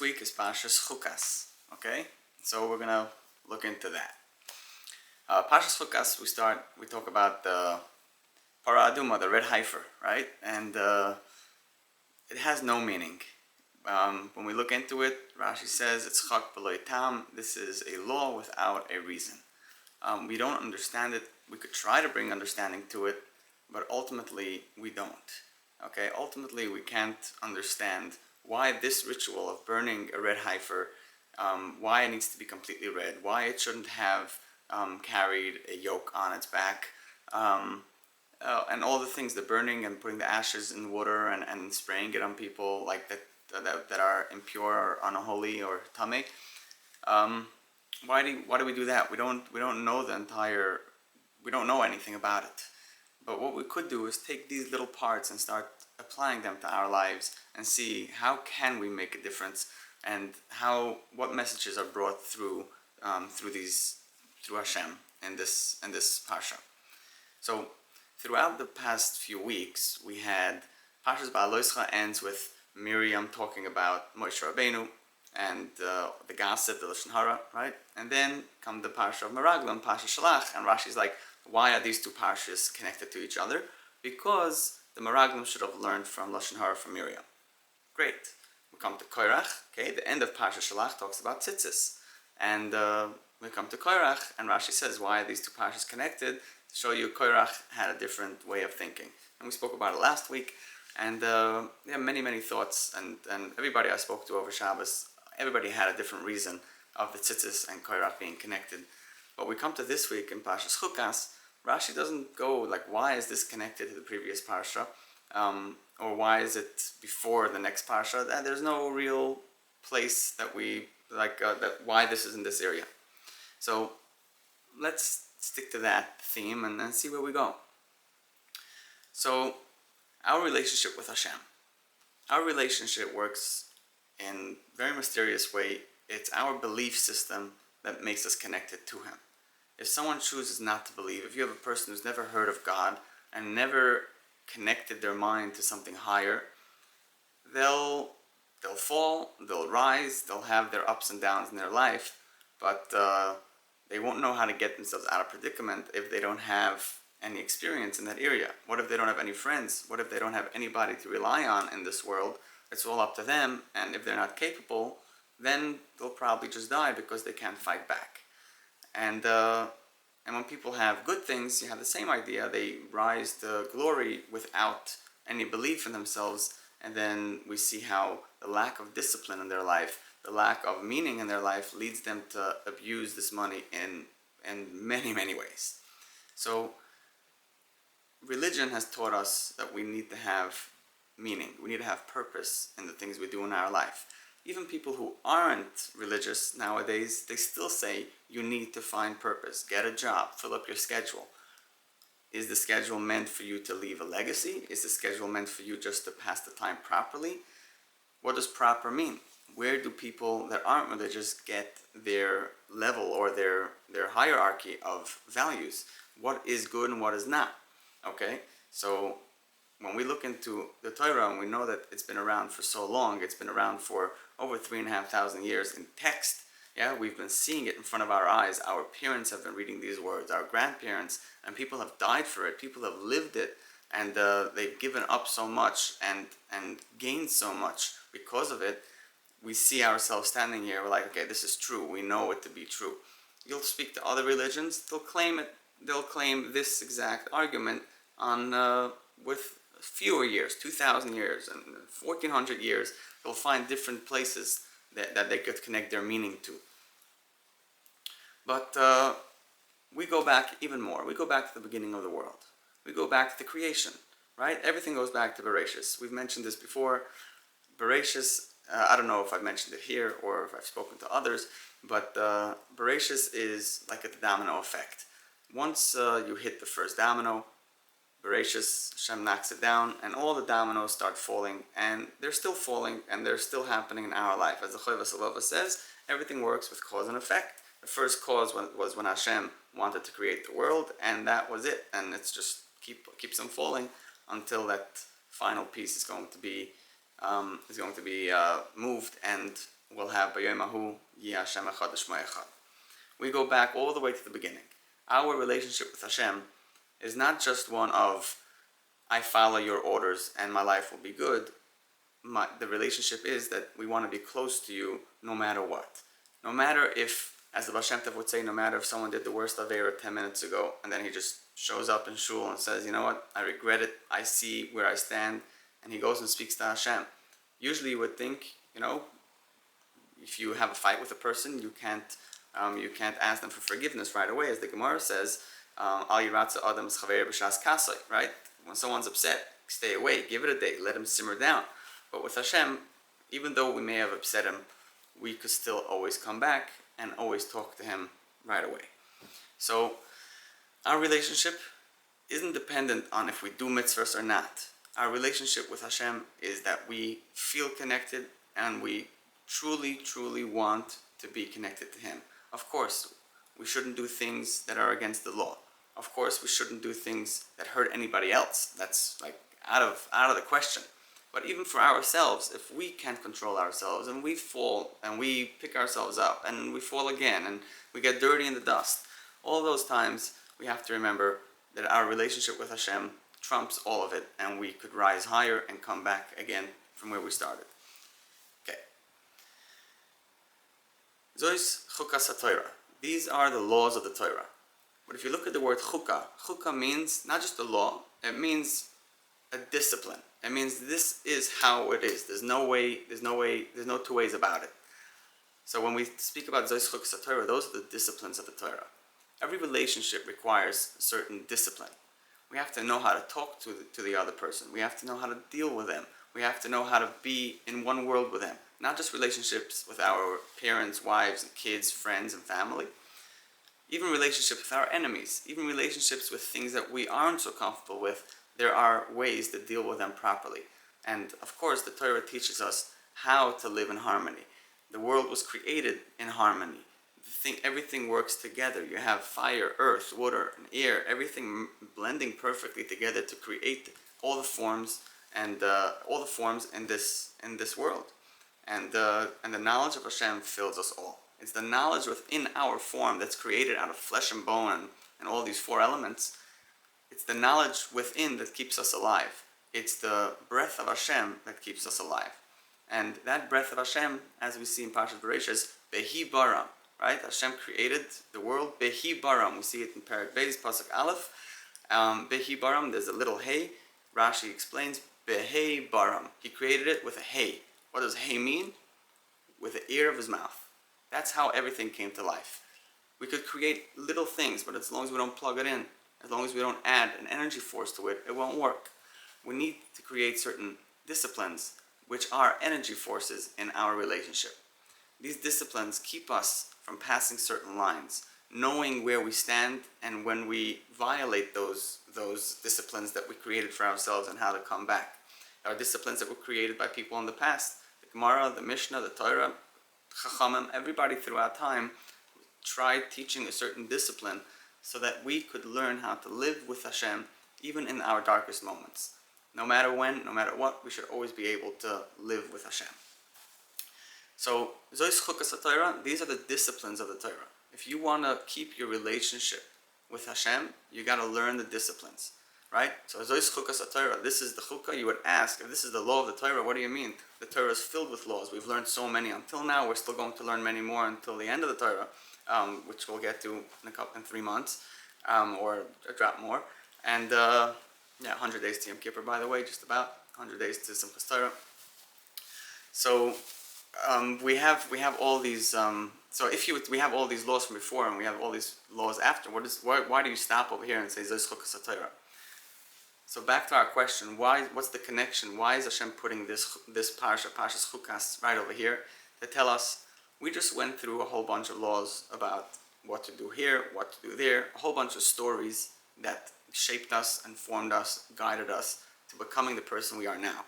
week is Parshat Chukat. Okay, so we're gonna look into that. Parshat Chukat, we talk about the Aduma, the red heifer, right? And it has no meaning. When we look into it, Rashi says it's chak b'lo tam. This is a law without a reason. We don't understand it. We could try to bring understanding to it, but ultimately we don't. Okay, ultimately we can't understand why this ritual of burning a red heifer, why it needs to be completely red, why it shouldn't have carried a yoke on its back, and all the things, the burning and putting the ashes in water and spraying it on people like that are impure or unholy or tamei. Why do we do that? We don't know we don't know anything about it. But what we could do is take these little parts and start applying them to our lives and see how can we make a difference and what messages are brought through Hashem in this parsha. So throughout the past few weeks, we had Parshat Chukat ends with Miriam talking about Moshe Rabbeinu and the gossip, the lashon hara, right? And then come the Parsha of Meraglim, Parshat Shalach, and Rashi's like, why are these two parshas connected to each other? Because the Meraglim should have learned from lashon hara from Miriam. Great. We come to Korach. Okay, the end of Parshat Shalach talks about tzitzis, and we come to Korach, and Rashi says, why are these two parshas connected? To show you, Korach had a different way of thinking, and we spoke about it last week. And many thoughts, and everybody I spoke to over Shabbos, everybody had a different reason of the tzitzis and Korach being connected. But we come to this week in Parshat Chukat, Rashi doesn't go like, why is this connected to the previous Parsha? Or why is it before the next Parsha? There's no real place that we, why this is in this area. So let's stick to that theme and see where we go. So, our relationship with Hashem. Our relationship works in a very mysterious way. It's our belief system that makes us connected to Him. If someone chooses not to believe, if you have a person who's never heard of God and never connected their mind to something higher, they'll fall, they'll rise, they'll have their ups and downs in their life, but they won't know how to get themselves out of predicament if they don't have any experience in that area. What if they don't have any friends? What if they don't have anybody to rely on in this world? It's all up to them, and if they're not capable, then they'll probably just die because they can't fight back. And when people have good things, you have the same idea. They rise to glory without any belief in themselves, and then we see how the lack of discipline in their life, the lack of meaning in their life leads them to abuse this money in many ways. So religion has taught us that we need to have meaning. We need to have purpose in the things we do in our life. Even people who aren't religious nowadays, they still say you need to find purpose. Get a job, fill up your schedule. Is the schedule meant for you to leave a legacy? Is the schedule meant for you just to pass the time properly? What does proper mean? Where do people that aren't religious get their level or their hierarchy of values? What is good and what is not? Okay, so when we look into the Torah and we know that it's been around for so long, it's been around for over 3,500 years in text. Yeah, we've been seeing it in front of our eyes. Our parents have been reading these words, our grandparents, and people have died for it. People have lived it, and they've given up so much and gained so much because of it. We see ourselves standing here, we're like, okay, this is true. We know it to be true. You'll speak to other religions, they'll claim it. They'll claim this exact argument on with fewer years, 2,000 years and 1,400 years. They'll find different places that they could connect their meaning to. But we go back even more. We go back to the beginning of the world. We go back to the creation, right? Everything goes back to Bereshis. We've mentioned this before. Bereshis, I don't know if I've mentioned it here or if I've spoken to others, but Bereshis is like a domino effect. Once you hit the first domino, Bereshis, Hashem knocks it down, and all the dominoes start falling, and they're still falling, and they're still happening in our life. As the Chovos says, everything works with cause and effect. The first cause was when Hashem wanted to create the world, and that was it. And it's just keeps on falling until that final piece is going to be moved, and we'll have B'yom Hahu Yi Hashem Echad Shmo Echad. We go back all the way to the beginning. Our relationship with Hashem is not just one of, I follow your orders and my life will be good. The relationship is that we want to be close to you no matter what. No matter if, as the Baal Shem Tov would say, no matter if someone did the worst Aveira 10 minutes ago and then he just shows up in shul and says, you know what, I regret it, I see where I stand, and he goes and speaks to Hashem. Usually you would think, if you have a fight with a person, you can't ask them for forgiveness right away, as the Gemara says, Al Yiratza Adam Chaver B'Shas Kasai, right? When someone's upset, stay away, give it a day, let him simmer down. But with Hashem, even though we may have upset him, we could still always come back and always talk to him right away. So our relationship isn't dependent on if we do mitzvahs or not. Our relationship with Hashem is that we feel connected and we truly, truly want to be connected to Him. Of course, we shouldn't do things that are against the law. Of course, we shouldn't do things that hurt anybody else. That's like out of the question. But even for ourselves, if we can't control ourselves and we fall and we pick ourselves up and we fall again and we get dirty in the dust, all those times we have to remember that our relationship with Hashem trumps all of it and we could rise higher and come back again from where we started. Okay. Zois Chukas HaTorah. These are the laws of the Torah. But if you look at the word chukah means not just a law, it means a discipline. It means this is how it is. There's no two ways about it. So when we speak about Zois Chukas HaTorah, those are the disciplines of the Torah. Every relationship requires a certain discipline. We have to know how to talk to the other person. We have to know how to deal with them. We have to know how to be in one world with them. Not just relationships with our parents, wives, and kids, friends, and family. Even relationships with our enemies. Even relationships with things that we aren't so comfortable with. There are ways to deal with them properly. And of course, the Torah teaches us how to live in harmony. The world was created in harmony. Everything works together. You have fire, earth, water, and air, everything blending perfectly together to create all the forms and in this world. And the knowledge of Hashem fills us all. It's the knowledge within our form that's created out of flesh and bone and all these four elements. It's the knowledge within that keeps us alive. It's the breath of Hashem that keeps us alive. And that breath of Hashem, as we see in Parshat Bereshis, is Behi Baram. Right? Hashem created the world. Behi Baram. We see it in Parak Beis, Pasuk Aleph. Behi Baram, there's a little hay. Rashi explains, Behi Baram. He created it with a hay. What does hay mean? With the ear of his mouth. That's how everything came to life. We could create little things, but as long as we don't plug it in, as long as we don't add an energy force to it, it won't work. We need to create certain disciplines, which are energy forces in our relationship. These disciplines keep us from passing certain lines, knowing where we stand and when we violate those disciplines that we created for ourselves and how to come back. There are disciplines that were created by people in the past. The Gemara, the Mishnah, the Torah, Chachamim, everybody throughout time tried teaching a certain discipline so that we could learn how to live with Hashem even in our darkest moments. No matter when, no matter what, we should always be able to live with Hashem. So, Zois Chukas HaTorah, these are the disciplines of the Torah. If you want to keep your relationship with Hashem, you got to learn the disciplines, right? So, Zois Chukas HaTorah, this is the chukah. You would ask, if this is the law of the Torah, what do you mean? The Torah is filled with laws. We've learned so many until now. We're still going to learn many more until the end of the Torah, which we'll get to in 3 months, or a drop more. And 100 days to Yom Kippur, by the way, just about 100 days to Simchas Torah. So we have all these. So we have all these laws from before, and we have all these laws after. Why do you stop over here and say Zois Chukas HaTorah? So back to our question: what's the connection? Why is Hashem putting this Parsha, Parshas Chukas, right over here to tell us? We just went through a whole bunch of laws about what to do here, what to do there, a whole bunch of stories that shaped us and formed us, guided us to becoming the person we are now.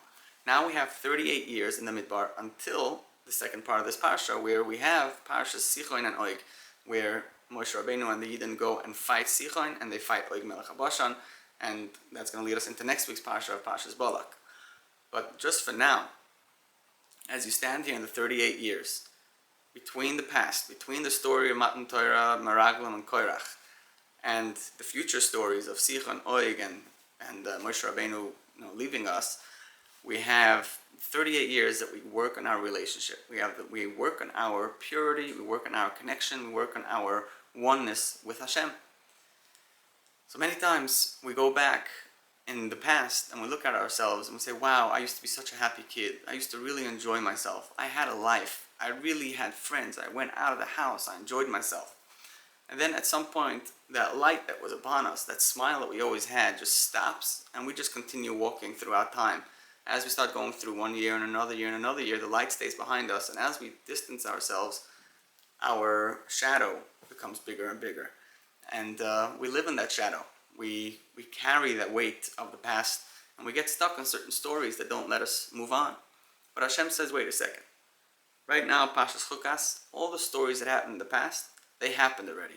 Now we have 38 years in the Midbar until the second part of this Parsha, where we have Parshas Sichon and Og, where Moshe Rabbeinu and the Yidden go and fight Sichon, and they fight Og Melech HaBashan, and that's going to lead us into next week's Parsha of Parshas Balak. But just for now, as you stand here in the 38 years, between the past, between the story of Matan Torah, Meraglim, and Korach, and the future stories of Sicha and Oig and Moshe Rabbeinu leaving us, we have 38 years that we work on our relationship. We work on our purity, we work on our connection, we work on our oneness with Hashem. So many times we go back in the past and we look at ourselves and we say, wow, I used to be such a happy kid. I used to really enjoy myself. I had a life. I really had friends. I went out of the house. I enjoyed myself. And then at some point, that light that was upon us, that smile that we always had, just stops, and we just continue walking throughout time. As we start going through one year and another year and another year, the light stays behind us, and as we distance ourselves, our shadow becomes bigger and bigger. And we live in that shadow. We carry that weight of the past, and we get stuck on certain stories that don't let us move on. But Hashem says, wait a second. Right now, Parshat Chukat, all the stories that happened in the past, they happened already.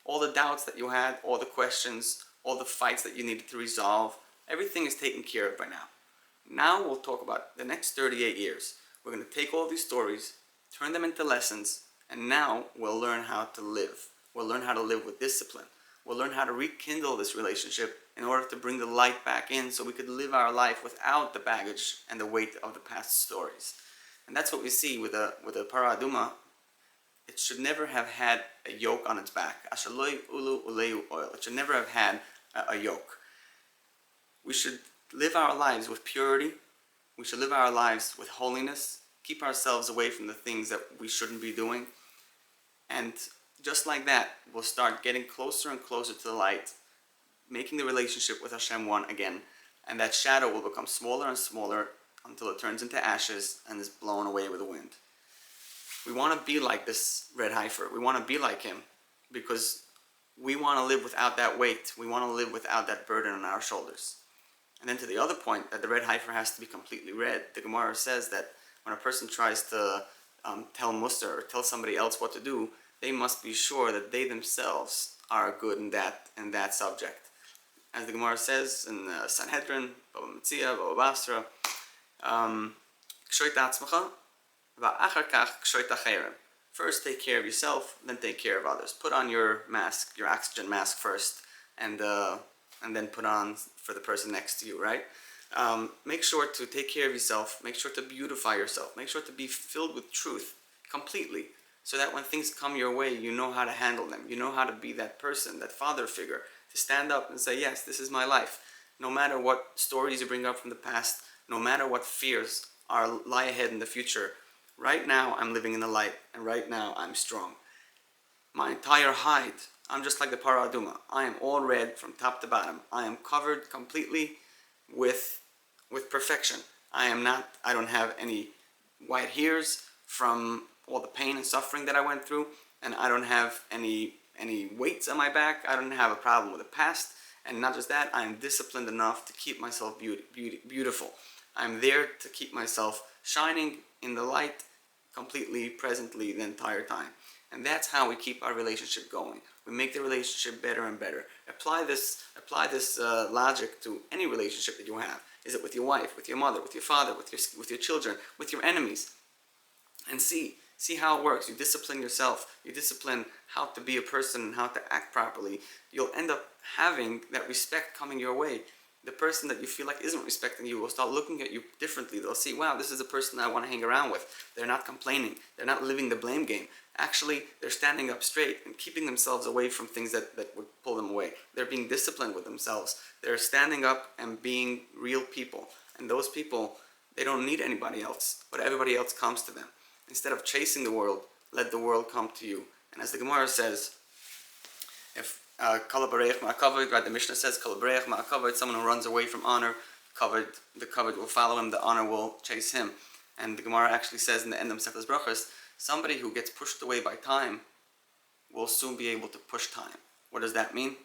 All the doubts that you had, all the questions, all the fights that you needed to resolve, everything is taken care of by now. Now we'll talk about the next 38 years. We're going to take all these stories, turn them into lessons, and now we'll learn how to live. We'll learn how to live with discipline. We'll learn how to rekindle this relationship in order to bring the light back in so we could live our life without the baggage and the weight of the past stories. And that's what we see with a Parah Aduma. It should never have had a yoke on its back. It should never have had a yoke. We should live our lives with purity. We should live our lives with holiness. Keep ourselves away from the things that we shouldn't be doing. And just like that, we'll start getting closer and closer to the light, making the relationship with Hashem one again. And that shadow will become smaller and smaller until it turns into ashes and is blown away with the wind. We want to be like this red heifer. We want to be like him because we want to live without that weight. We want to live without that burden on our shoulders. And then to the other point, that the red heifer has to be completely red. The Gemara says that when a person tries to tell Mussar or tell somebody else what to do, they must be sure that they themselves are good in that subject. As the Gemara says in Sanhedrin, Baba Metzia, Baba Basra, Kshoit atzmacha, va'achar kach kshoit acherem. First take care of yourself, then take care of others. Put on your mask, your oxygen mask first, and then put on for the person next to you, right? Make sure to take care of yourself, make sure to beautify yourself, make sure to be filled with truth completely, so that when things come your way, you know how to handle them. You know how to be that person, that father figure, to stand up and say, yes, this is my life. No matter what stories you bring up from the past, no matter what fears lie ahead in the future, right now I'm living in the light, and right now I'm strong. My entire hide, I'm just like the Parah Aduma. I am all red from top to bottom. I am covered completely with perfection. I don't have any white hairs from all the pain and suffering that I went through, and I don't have any weights on my back. I don't have a problem with the past, and not just that, I am disciplined enough to keep myself beautiful. I'm there to keep myself shining in the light completely, presently, the entire time. And that's how we keep our relationship going. We make the relationship better and better. Apply this logic to any relationship that you have. Is it with your wife, with your mother, with your father, with your children, with your enemies? And see how it works. You discipline yourself. You discipline how to be a person and how to act properly. You'll end up having that respect coming your way. The person that you feel like isn't respecting you will start looking at you differently. They'll see, wow, this is a person I want to hang around with. They're not complaining. They're not living the blame game. Actually, they're standing up straight and keeping themselves away from things that would pull them away. They're being disciplined with themselves. They're standing up and being real people. And those people, they don't need anybody else, but everybody else comes to them. Instead of chasing the world, let the world come to you. And as the Gemara says, if the Mishnah says, someone who runs away from honor, the covered will follow him, the honor will chase him. And the Gemara actually says in the end of Masechtas Brachos, somebody who gets pushed away by time will soon be able to push time. What does that mean?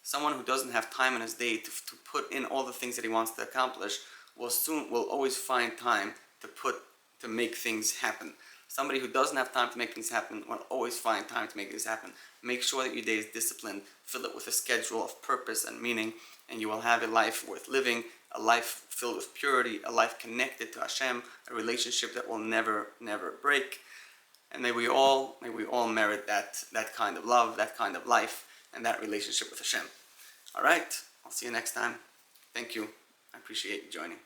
Someone who doesn't have time in his day to put in all the things that he wants to accomplish will always find time to make things happen. Somebody who doesn't have time to make things happen will always find time to make things happen. Make sure that your day is disciplined. Fill it with a schedule of purpose and meaning, and you will have a life worth living, a life filled with purity, a life connected to Hashem, a relationship that will never, never break. and may we all merit that kind of love, that kind of life, and that relationship with Hashem. All right, I'll see you next time. Thank you. I appreciate you joining.